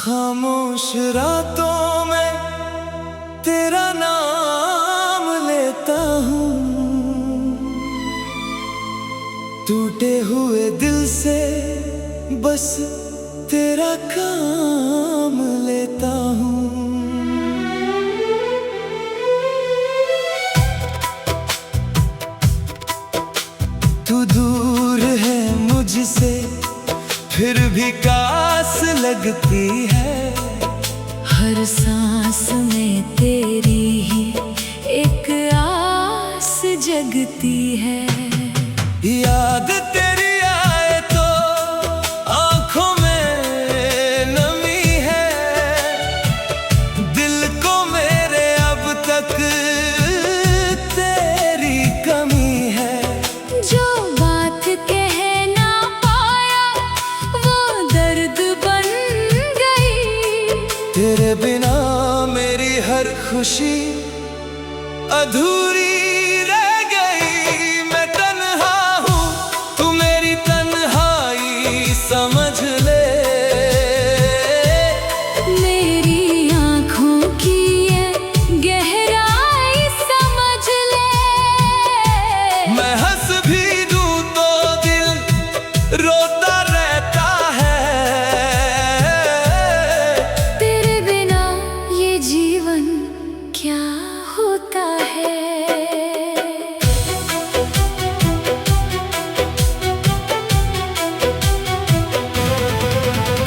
खामोश रातों में तेरा नाम लेता हूँ, टूटे हुए दिल से बस तेरा काम लेता हूँ। तू दूर है मुझसे फिर भी कास लगती है, हर सांस में तेरी ही एक आस जगती है। याद तेरी आए तो आंखों में नमी है, दिल को मेरे अब तक तेरी कमी है। जो बात कह ना पाया वो दर्द बन गई, तेरे बिना मेरी हर खुशी अधूरी रह गई। मैं तन्हा हूँ तू मेरी तन्हाई समझ ले, मेरी आँखों की ये गहराई समझ ले। मैं हंस भी दूँ तो दिल रोता रहता है, तेरे बिना ये जीवन क्या होता है।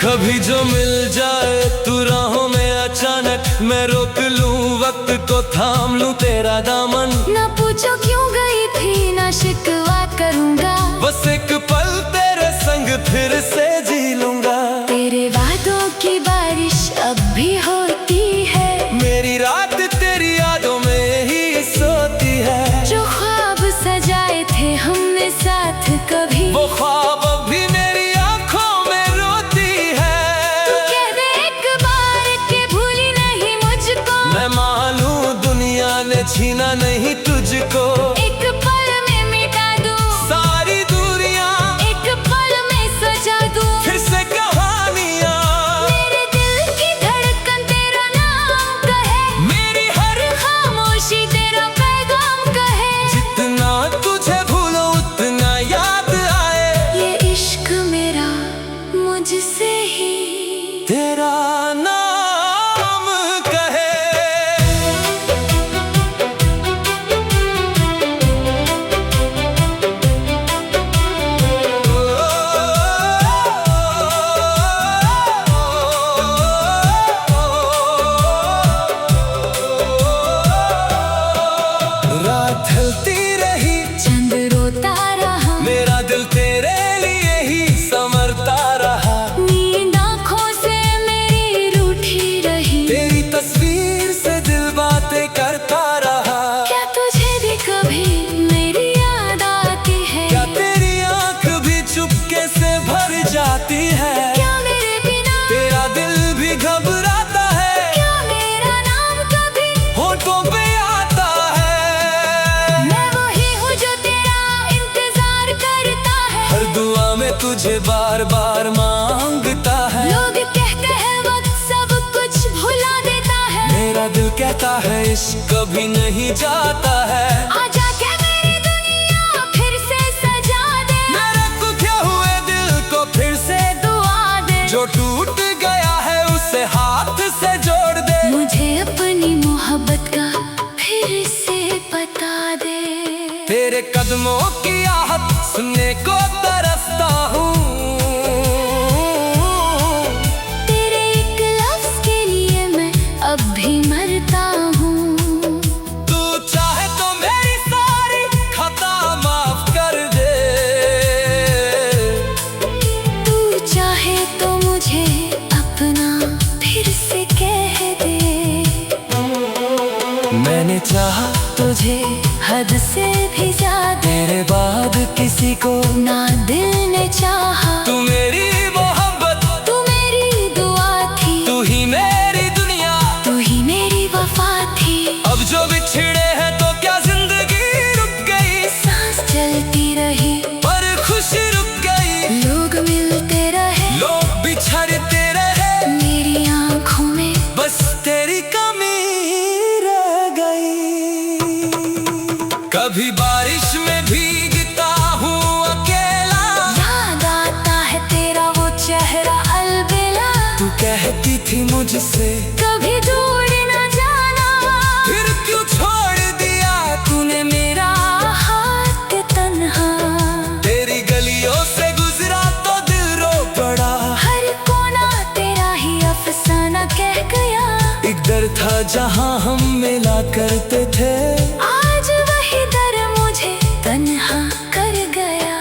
कभी जो मिल जाए तू राहों में अचानक, मैं रोक लूं वक्त को थाम लूं तेरा दामन। ना पूछो क्यों गई थी ना शिकवा करूंगा, बस एक पल तेरे संग फिर से जी लूंगा। तेरे वादों की बारिश अब भी होती है, मेरी रात तेरी यादों में ही सोती है। जो ख्वाब सजाए थे हमने साथ कभी, वो ख्वाब अब भी मेरी आंखों में रोती है। तू कह दे एक बार के भूली नहीं मुझको, मैं मालूं दुनिया ने छीना नहीं तुझको। एक पल में मिटा दूं सारी दूरियां, एक पल में सजा दूं फिर से कहानियां। मेरे दिल की धड़कन तेरा नाम कहे, मेरी हर खामोशी तेरा पैगाम कहे। जितना तुझे भूलो उतना याद आए, ये इश्क मेरा मुझसे ही तेरा नाम कहे। रात ढलती रही चंद रोता रहा, मेरा दिल तेरे लिए ही संवरता रहा। नींद आँखों से मेरी रूठी रही, तेरी तस्वीर से दिल बातें करता रहा। क्या तुझे भी कभी मेरी याद आती है? क्या तेरी आंख भी चुपके से भर जाती है? क्या मेरे बिना तेरा दिल भी घबराता है? क्या मेरा नाम कभी होठों पे आता है? मैं वही हूँ जो तेरा इंतजार करता है, हर दुआ में तुझे बार बार मांगता है। लोग कहते हैं वक्त सब कुछ भुला देता है, मेरा दिल कहता है इश्क कभी नहीं जाता है। आजा के मेरी दुनिया फिर से सजा दे, मेरे टूटे हुए दिल को फिर से दुआ दे। जो टूट गया है उसे हाथ से जोड़ दे। मुझे अपनी मोहब्बत का फिर से बता दे, तेरे कदमों की आहट सुनने को तरसता हूँ। तेरे एक लफ्ज के लिए मैं अब भी मरता हूँ। तू चाहे तो मेरी सारी खता माफ कर दे, तू चाहे तो मुझे अपना तुझे हद से भी ज्यादा, तेरे बाद किसी को ना दिल ने चाहा। तू मेरी मोहब्बत, तू मेरी दुआ थी, तू ही मेरी दुनिया, तू ही मेरी वफा थी। अब जो बिछड़े हैं तो क्या जिंदगी रुक गई, सांस चलती रही पर खुशी रुक गई। लोग मिलते रहे, लोग बिछड़ते रहे, मेरी आंखों में बस तेरी कमी रह गई। कभी बारिश में भीगता हूँ अकेला, याद आता है तेरा वो चेहरा अलबेला। तू कहती थी मुझसे कभी दूर न जाना, फिर क्यों छोड़ दिया तूने मेरा हाथ तन्हा। तेरी गलियों से गुजरा तो दिल रो पड़ा, हर कोना तेरा ही अफसाना कह गया। एक दर था जहाँ हम मिला करते थे, आज वही दर मुझे तन्हा कर गया।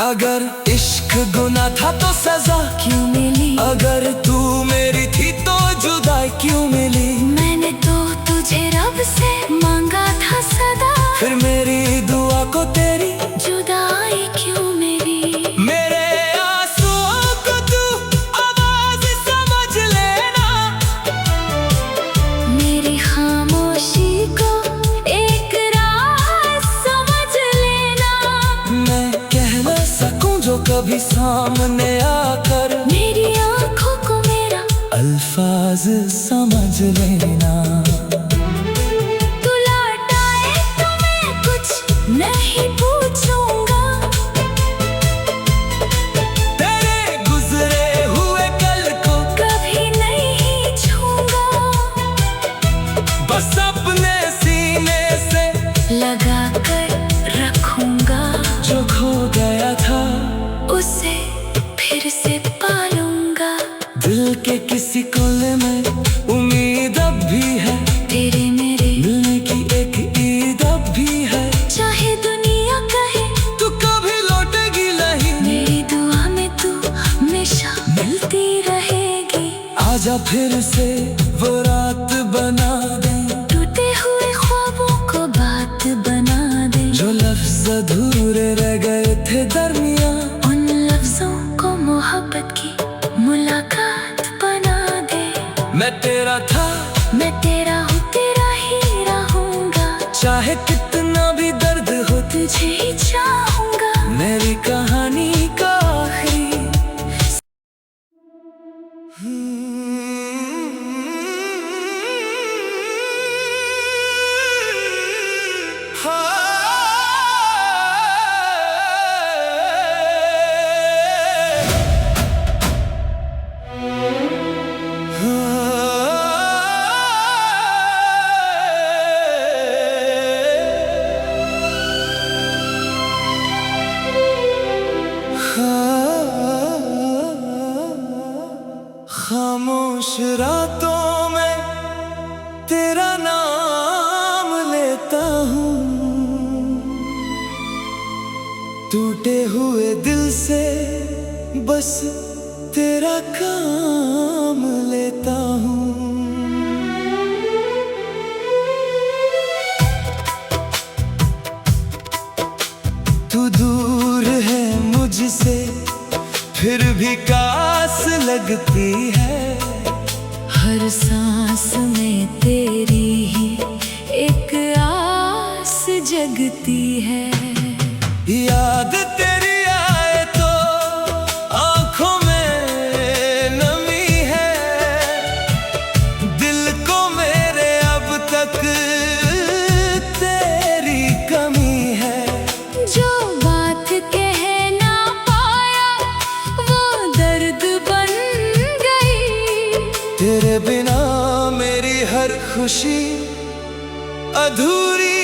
अगर इश्क गुनाह था तो सजा क्यों मिली, अगर तू मेरी थी तो जुदाई क्यों मिली। मैंने तो तुझे रब से मांगा था सदा, फिर मेरी दुआ को तेरी जुदाई क्यों मिली। मेरे आंसुओं को तू आवाज समझ लेना, मेरी खामोशी को एक राज समझ लेना। मैं कह न सकूं जो कभी सामने आकर, मेरी आंखों को मेरा अल्फाज समझ लेना। तू लौट आए तो मैं कुछ नहीं पूछूंगा, तेरे गुजरे हुए कल को कभी नहीं छूंगा। बस अपने सीने से लगा कर रखूंगा, जो खो गया था उसे फिर से पालूंगा। दिल के किसी कोने में उम्मीद अब भी है, तेरे मेरे मिलने की एक ईद अब भी है। चाहे दुनिया कहे तू कभी लौटेगी नहीं, मेरी दुआ में तू हमेशा मिलती रहेगी। आजा फिर से वो रात बना दे, टूटे हुए ख्वाबों को बात बना दे। जो लफ्ज अधूरे रह गए थे दरमियां, उन लफ्जों को मोहब्बत की मुलाकात बना दे। मैं तेरा था, मैं तेरा हूँ, तेरा ही रहूंगा। चाहे कितना भी दर्द हो, तुझे ही चाहूंगा। मेरी कहानी का आखिरी खामोश रातों में तेरा नाम लेता हूँ, टूटे हुए दिल से बस तेरा काम लेता हूँ। तू दूर है मुझसे फिर भी कास लगती है, हर सांस में तेरी ही एक आस जगती है। याद तेरी आए तो आंखों में नमी है, दिल को मेरे अब तक तेरी कमी है। जो बात कह ना पाया वो दर्द बन गई, तेरे बिना मेरी हर खुशी अधूरी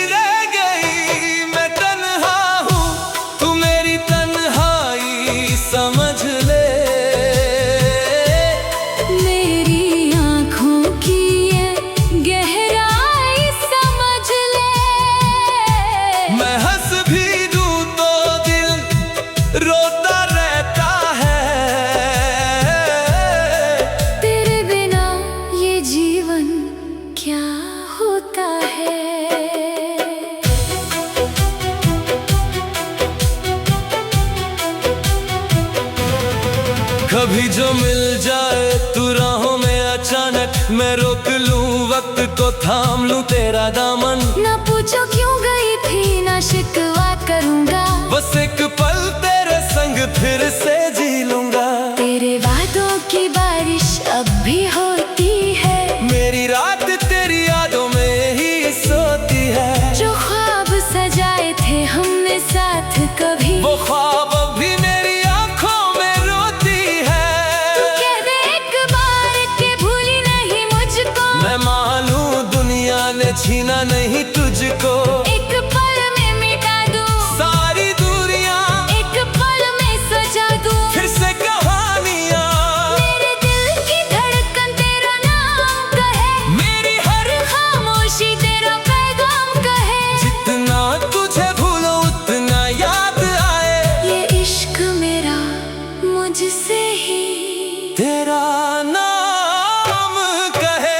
रह गई। मैं तन्हा हूँ, तू मेरी तन्हाई समझ ले। मेरी आँखों की ये गहराई समझ ले। मैं हंस भी दूँ तो दिल रोता रहता है, तेरे बिना ये जीवन क्या कभी जो मिल जाए तू राहों में अचानक, मैं रोक लूं वक्त को, थाम लूं तेरा दामन। ना पूछो क्यों गई थी, ना शिकवा करूंगा, बस एक पल तेरे संग फिर से जी लूंगा। तेरे वादों की बारिश अब भी होती है, मेरी रात तेरी यादों में ही सोती है। जो ख्वाब सजाए थे हमने साथ कभी, वो ख्वाब अब भी मेरी आंखों में रोती है। तू कह दे एक बार के भूली नहीं मुझको, मैं मानूं दुनिया ने छीना नहीं तुझको। एक पल में मिटा दूं सारी दूरियां, एक पल में सजा दूं फिर से कहानियां। मेरे दिल की धड़कन तेरा नाम कहे, मेरी हर खामोशी तेरा पैगाम कहे। जितना तुझे भूलो उतना याद आए, ये इश्क मेरा मुझसे ही तेरा नाम कहे।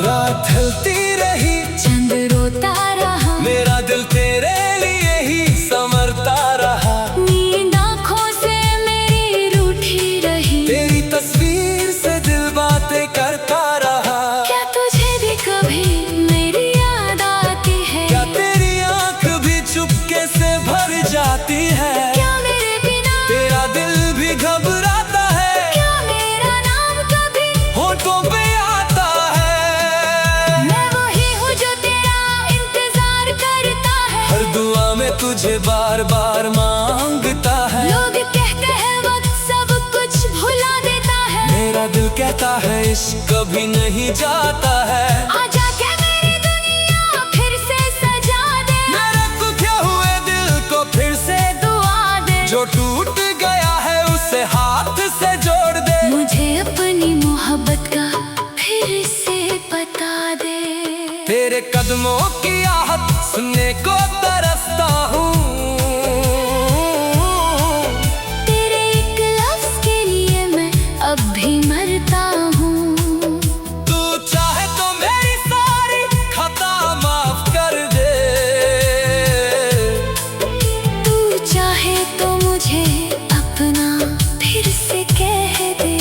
रात ढलती रही, चंद रोता रहा, मेरा दिल तेरे लिए ही संवरता रहा। नींद आँखों से मेरी रूठी रही, तेरी तस्वीर से दिल बातें करता रहा। क्या तुझे भी कभी मेरी याद आती है? क्या तेरी आंख भी चुपके से भर जाती है? क्या मेरे बिना तेरा दिल भी घबराता है? क्या मेरा नाम कभी होठों पे आता है? मैं वही हूँ जो तेरा इंतजार करता है। हर दुआ में तुझे बार बार मांगता है। लोग कहते हैं वक्त सब कुछ भुला देता है, मेरा दिल कहता है इश्क कभी नहीं जाता है। आजा के मेरी दुनिया फिर से सजा दे, मेरे टूटे हुए दिल को फिर से, दुआ दे जो टूट गया है उसे हाथ से जोड़ दे। मुझे अपनी मोहब्बत का फिर से बता दे। तेरे कदमों की आहट सुनने को तरसता हूँ। तेरे एक लफ्ज के लिए मैं अब भी मरता हूँ। तू चाहे तो मेरी सारी खता माफ कर दे। तू चाहे तो मुझे अपना फिर से कह दे।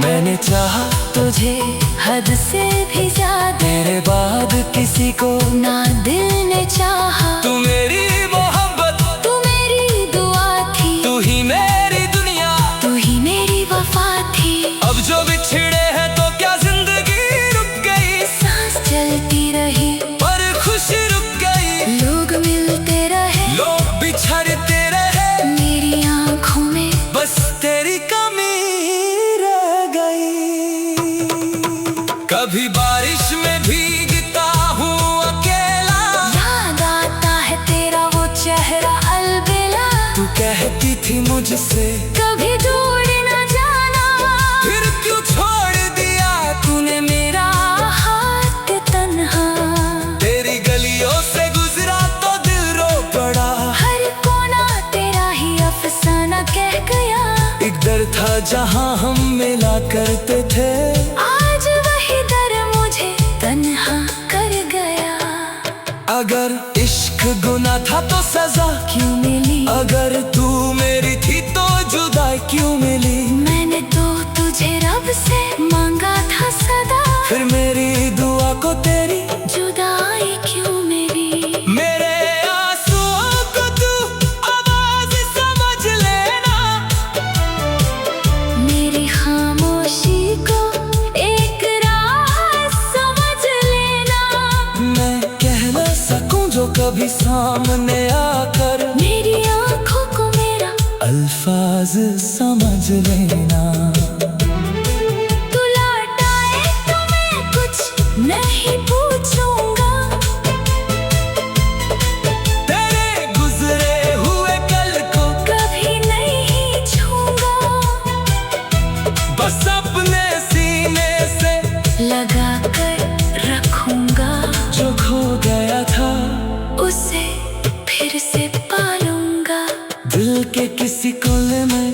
मैंने चाहा तुझे हद से भी ज्यादा, तेरे बाद किसी को, ना दिल ने चाहा। तू मेरी मोहब्बत, तू मेरी दुआ थी, तू ही मेरी दुनिया, तू ही मेरी वफा थी। अब जो बिछड़े हैं तो क्या जिंदगी रुक गई? सांस चलती रही पर खुशी रुक गई। लोग मिलते रहे, लोग बिछड़ते रहे, मेरी आंखों में बस तेरी कमी रह गई। कभी बारिश में भीगता हूँ अकेला, याद आता है तेरा वो चेहरा अलबेला। तू कहती थी मुझसे कभी दूर न जाना, फिर क्यों छोड़ दिया तूने मेरा हाथ तन्हा। तेरी गलियों से गुजरा तो दिल रो पड़ा। हर कोना तेरा ही अफसाना कह गया, एक दर था जहाँ हम मिला करते थे, आज वही दर मुझे तन्हा कर गया। अगर इश्क गुनाह था तो सजा क्यों मिली, अगर तू मेरी थी तो जुदाई क्यों मिली? मैंने तो तुझे रब से मांगा था सदा, फिर मेरी दुआ को तेरी जुदाई क्यों मिली? मेरे आंसुओं को तू आवाज समझ लेना, मेरी खामोशी को एक राज समझ लेना। मैं कह ना सकूं जो कभी सामने आकर, मेरी आंखों को मेरा अल्फाज समझ लेना। तू लौट आए तो मैं कुछ नहीं पूछूंगा, तेरे गुजरे हुए कल को कभी नहीं छूंगा। बस अपने सीने से लगा कर रखूंगा, जो खो गया था उसे फिर से पालूंगा। के किसी कोने में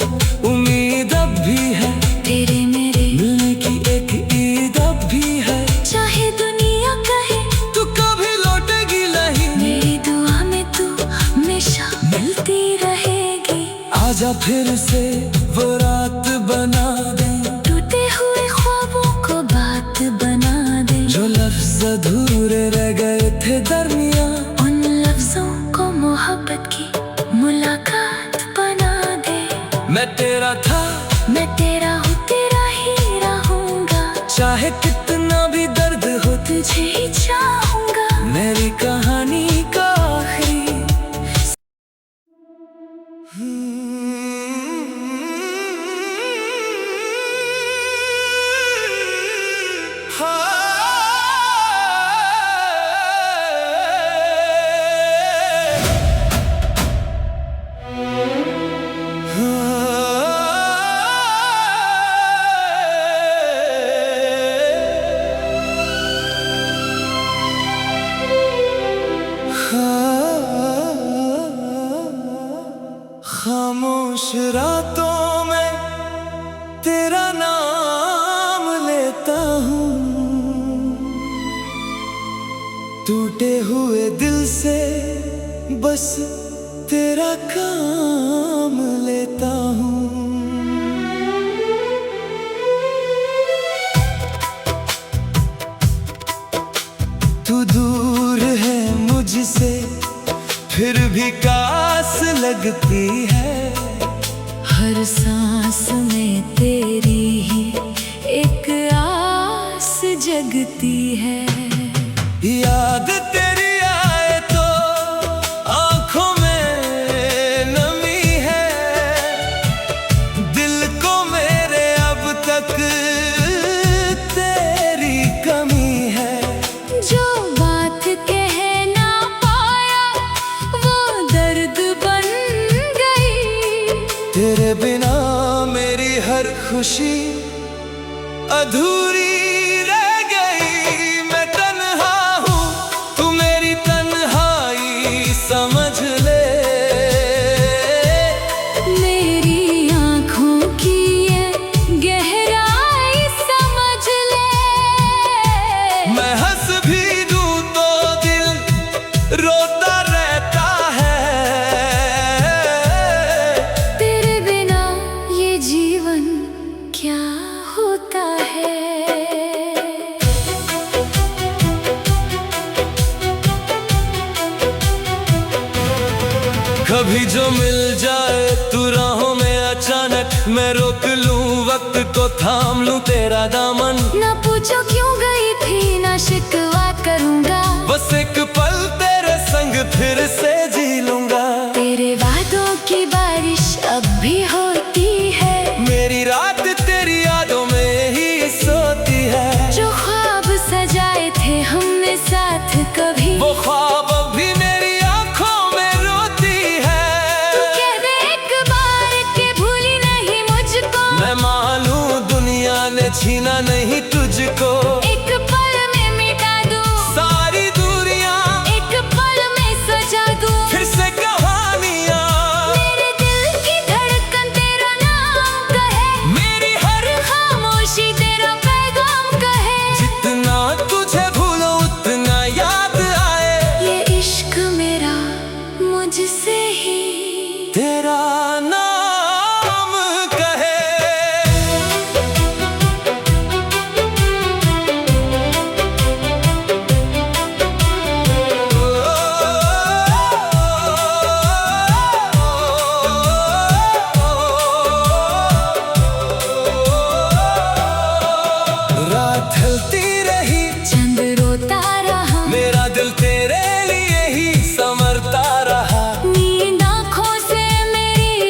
उम्मीद अब भी है, तेरे मेरे मिलने की एक ईद अब भी है। चाहे दुनिया कहे तू कभी लौटेगी नहीं, मेरी दुआ में तू हमेशा मिलती रहेगी। आजा फिर से वो रात बना दे, टूटे हुए ख्वाबों को बात बना दे। जो लफ्ज अधूरे रह गए थे दरमियां, उन लफ्जों को मोहब्बत की मुलाकात बना दे। मैं तेरा था, मैं तेरा हूँ, तेरा ही रहूंगा। चाहे कितना भी दर्द हो, तुझे ही चाहूंगा। मेरी कहानी का आखिरी खामोश रातों में तेरा नाम लेता हूँ, टूटे हुए दिल से बस तेरा काम लेता हूँ। तू दूर है मुझसे फिर भी कास लगती है, हर सांस में तेरी ही एक आस जगती है। याद तेरी आए तो आंखों में नमी है, दिल को मेरे अब तक तेरी कमी है। जो बात कह ना पाया वो दर्द बन गई, तेरे बिना मेरी हर खुशी अधूरी रह गई। मैं तन्हा हूँ, तू मेरी तन्हाई समझ ले। मेरी आँखों की ये गहराई समझ ले। मैं हंस भी दूँ तो दिल रोता रहता है, तेरे बिना ये जीवन क्या होता है। कभी जो मिल जाए तू राहों में अचानक, मैं रोक लूं वक्त को, थाम लूं तेरा दामन। ना पूछो क्यों गई थी, ना शिकवा करूंगा। बस एक पल तेरे संग फिर से जी लूंगा। तेरे वादों की बारिश अब भी होती है, मेरी रात तेरी यादों में ही सोती है। जो ख्वाब सजाए थे हमने साथ कभी, वो ख्वाब अब भी मेरी आंखों में रोती है। तू कह दे एक बार के भूली नहीं मुझको, मैं मालूं दुनिया ने छीना नहीं तुझको। एक पल में मिटा दूं सारी दूरियां, एक पल में सजा दूं। फिर से कहानियां, मेरे दिल की धड़कन तेरा नाम कहे, मेरी हर खामोशी तेरा पैगाम कहे। जितना तुझे भूलो उतना याद आए, ये इश्क मेरा मुझसे ही तेरा नाम कहे। रात ढलती रही, चंद रोता रहा, मेरा दिल तेरे लिए ही संवरता रहा। नींद आँखों से मेरी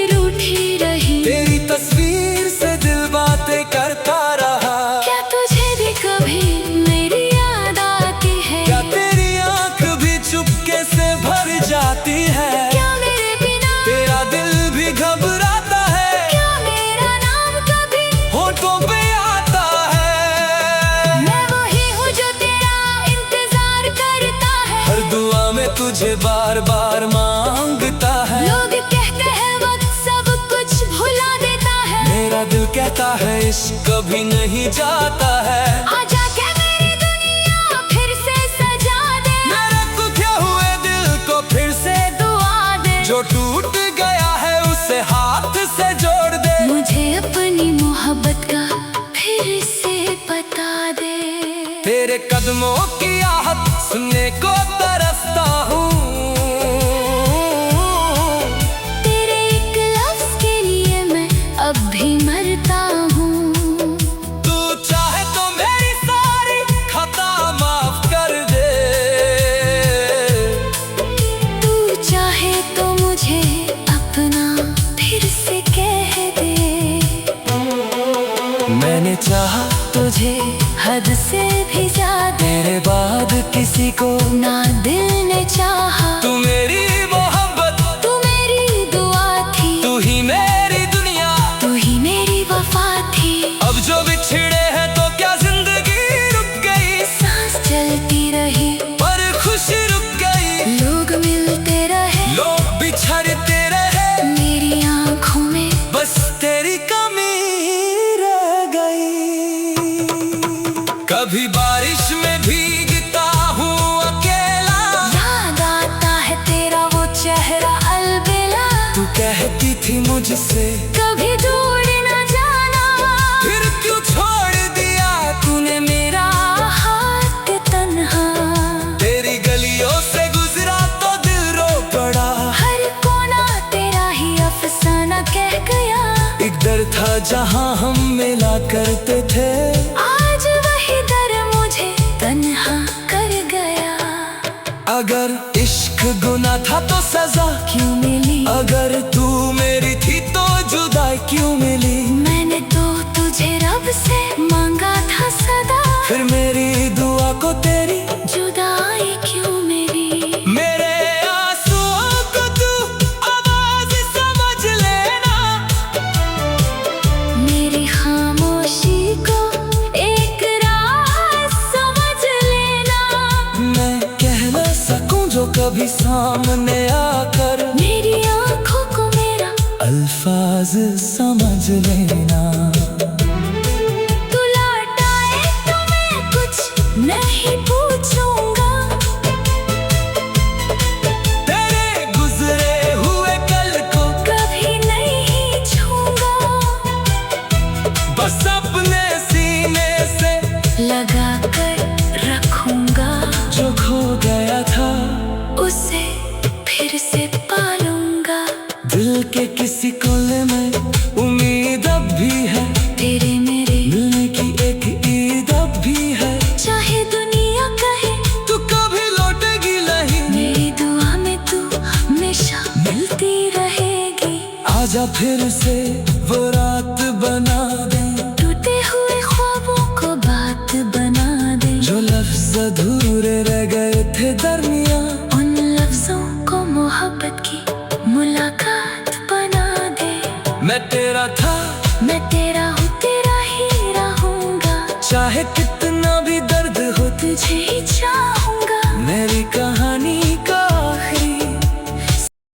कहता है इश्क कभी नहीं जाता है। आजा के मेरी दुनिया फिर से सजा दे, मेरे टूटे हुए दिल को फिर से दुआ दे। जो टूट गया है उसे हाथ से जोड़ दे। मुझे अपनी मोहब्बत का फिर से बता दे। तेरे कदमों की आहट सुनने को तरसता हूँ। तेरे एक लफ्ज के लिए मैं अब भी मरता हूँ। तू चाहे तो मेरी सारी खता माफ कर दे। तू चाहे तो मुझे अपना फिर से कह दे। मैंने चाहा तुझे हद से भी ज्यादा, तेरे बाद किसी को ना दिल ने चाहा। तू मेरी मोहब्बत, तू मेरी दुआ थी, तू ही मेरी दुनिया, तू ही मेरी वफा थी। अब जो बिछड़े हैं तो क्या जिंदगी रुक गई। सांस चलती रही पर खुशी रुक गई। लोग मिलते रहे, लोग बिछड़ते रहे, मेरी आंखों में बस तेरी कमी रह गई। कभी बारिश में भीगता हूँ अकेला, याद आता है तेरा वो चेहरा अलबेला। तू कहती थी मुझसे कभी दूर न जाना, फिर क्यों छोड़ दिया तूने मेरा हाथ तन्हा। तेरी गलियों से गुजरा तो दिल रो पड़ा। हर कोना तेरा ही अफसाना कह गया। एक दर था जहाँ हम मिला करते थे, आज वही दर मुझे तन्हा कर गया। अगर इश्क गुनाह था तो सजा क्यों मिली, अगर तू मेरी थी तो जुदाई क्यों मिली। मैंने तो तुझे रब से मांगा था सदा, फिर मेरी दुआ को तेरी जुदाई क्यों मिली। मेरे आंसुओं को तू आवाज समझ लेना, मेरी खामोशी को एक राज समझ लेना। मैं कह ना सकूं जो कभी सामने आकर, मेरी आंखों को मेरा अल्फाज समझ लेना। तू लौट आए तो मैं कुछ नहीं पूछूंगा, तेरे गुजरे हुए कल को कभी नहीं छूंगा। बस अपने सीने से लगा कर रखूंगा, जो खो गया था उसे फिर से पालूंगा। दिल के किसी कोने में उम्मीद अब भी है, तेरे मेरे मिलने की एक ईद अब भी है। चाहे दुनिया कहे तू कभी लौटेगी नहीं, मेरी दुआ में तू हमेशा मिलती रहेगी। आजा फिर से वो रात बना दे, टूटे हुए ख्वाबों को बात बना दे। जो लफ्ज अधूरे रह गए थे दरमियां, उन लफ्जों को मोहब्बत की मुलाकात बना दे। मैं तेरा था, मैं तेरा हूँ, तेरा ही रहूंगा। चाहे कितना भी दर्द हो तुझे ही चाहूंगा। मेरी